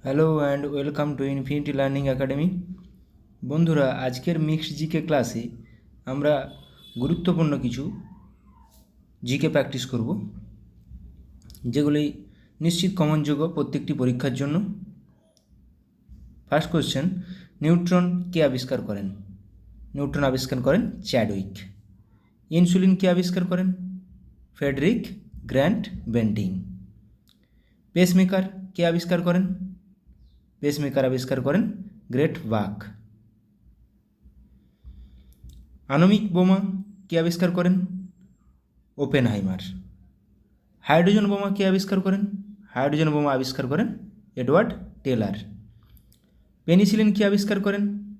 Hello and welcome to infinity learning academy. বন্ধুরা, আজকের mixed GK ক্লাসে আমরা গুরুত্বপূর্ণ কিছু জিকে প্র্যাকটিস করব, যেগুলি নিশ্চিত কমনযোগ্য প্রত্যেকটি পরীক্ষার জন্য। ফার্স্ট কোশ্চেন, নিউট্রন কে আবিষ্কার করেন? নিউট্রন আবিষ্কার করেন চ্যাডউইক। ইনসুলিন কে আবিষ্কার করেন? Frederick Grant Banting. পেসমেকার কে আবিষ্কার করেন? পেসমেকার আবিষ্কার করেন গ্রেট বাক। আণবিক বোমা কে আবিষ্কার করেন? ওপেনহাইমার। হাইড্রোজেন বোমা কে আবিষ্কার করেন? হাইড্রোজেন বোমা আবিষ্কার করেন এডওয়ার্ড টেলার। পেনিসিলিন কে আবিষ্কার করেন?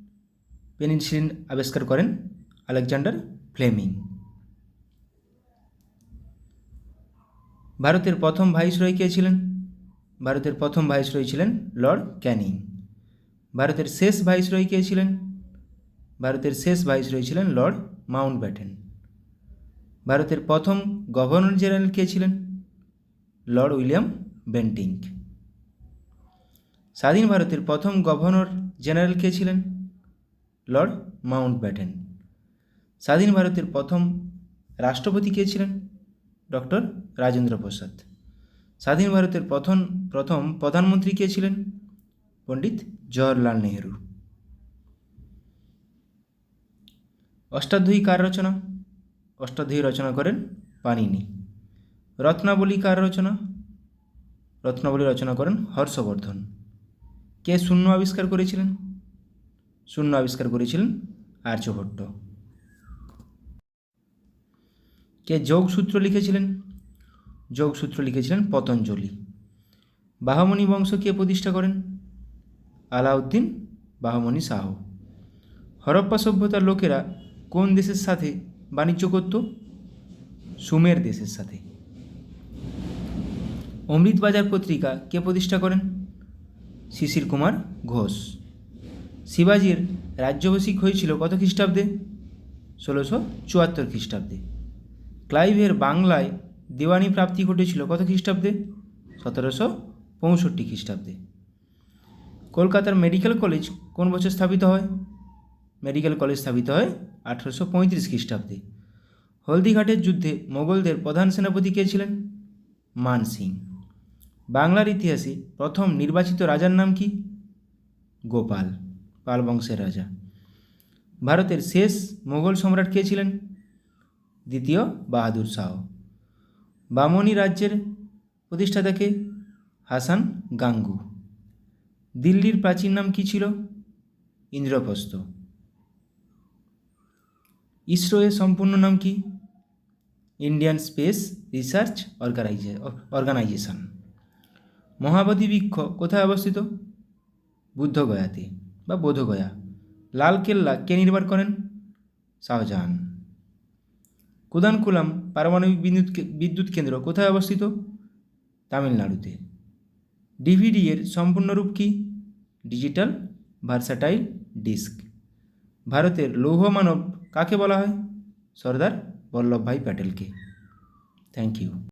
পেনিসিলিন আবিষ্কার করেন আলেকজান্ডার ফ্লেমিং। ভারতের প্রথম ভাইসরয় কে ছিলেন? ভারতের প্রথম ভাইসরয় ছিলেন লর্ড ক্যানিং। ভারতের শেষ ভাইসরয় কে ছিলেন? ভারতের শেষ ভাইসরয় ছিলেন লর্ড মাউন্টব্যাটেন। ভারতের প্রথম গভর্নর জেনারেল কে ছিলেন? Lord William Bentinck. স্বাধীন ভারতের প্রথম গভর্নর জেনারেল কে ছিলেন? Lord Mountbatten. স্বাধীন ভারতের প্রথম রাষ্ট্রপতি কে ছিলেন? ডক্টর রাজেন্দ্র প্রসাদ। স্বাধীন ভারতের প্রথম প্রধানমন্ত্রী কে ছিলেন? পণ্ডিত জওহরলাল নেহেরু। অষ্টাধ্যায়ী কার রচনা? অষ্টাধ্যায়ী রচনা করেন পাণিনি। রত্নাবলী কার রচনা? রত্নাবলী রচনা করেন হর্ষবর্ধন। কে শূন্য আবিষ্কার করেছিলেন? শূন্য আবিষ্কার করেছিলেন আর্যভট্ট। কে যোগসূত্র লিখেছিলেন? যোগসূত্র লিখেছিলেন পতঞ্জলি। বাহমনি বংশ কে প্রতিষ্ঠা করেন? আলাউদ্দিন বাহমনি শাহ। হরপ্পা সভ্যতার লোকেরা কোন দেশের সাথে বাণিজ্য করত? সুমের দেশের সাথে। অমৃতবাজার পত্রিকা কে প্রতিষ্ঠা করেন? শিশির কুমার ঘোষ। শিবাজির রাজ্যাভিষেক হয়েছিল কত খ্রিস্টাব্দে? 1674 খ্রিস্টাব্দে। ক্লাইভের বাংলায় দেওয়ানি প্রাপ্তি ঘটেছিল কত খ্রিস্টাব্দে? 1765 খ্রিস্টাব্দে। কলকাতার মেডিকেল কলেজ কোন বছর স্থাপিত হয়? মেডিকেল কলেজ স্থাপিত হয় 1835 খ্রিস্টাব্দে। হলদিঘাটের যুদ্ধে মোগলদের প্রধান সেনাপতি কে ছিলেন? মান সিং। বাংলার ইতিহাসে প্রথম নির্বাচিত রাজার নাম কি? গোপাল, পাল বংশের রাজা। ভারতের শেষ মোগল সম্রাট কে ছিলেন? দ্বিতীয় বাহাদুর শাহ। বামনি রাজ্যের প্রতিষ্ঠাতা কে? হাসান গাঙ্গু। দিল্লির প্রাচীন নাম কি ছিল? ইন্দ্রপ্রস্থ। ইসরো এর সম্পূর্ণ নাম কি? Indian space research organisation. Mahabodhi বৃক্ষ কোথায় অবস্থিত? বুদ্ধগয়াতে বা বোধগয়া। লালকেল্লা কে নির্মাণ করেন? শাহজাহান। কুদানকুলাম পারমাণবিক বিদ্যুৎ কেন্দ্র কোথায় অবস্থিত? তামিলনাড়ুতে। ডিভিডি এর সম্পূর্ণ রূপ কি? Digital versatile disc. ভারতের লৌহ মানব কাকে বলা হয়? সর্দার বল্লভভাই প্যাটেলকে। Thank you.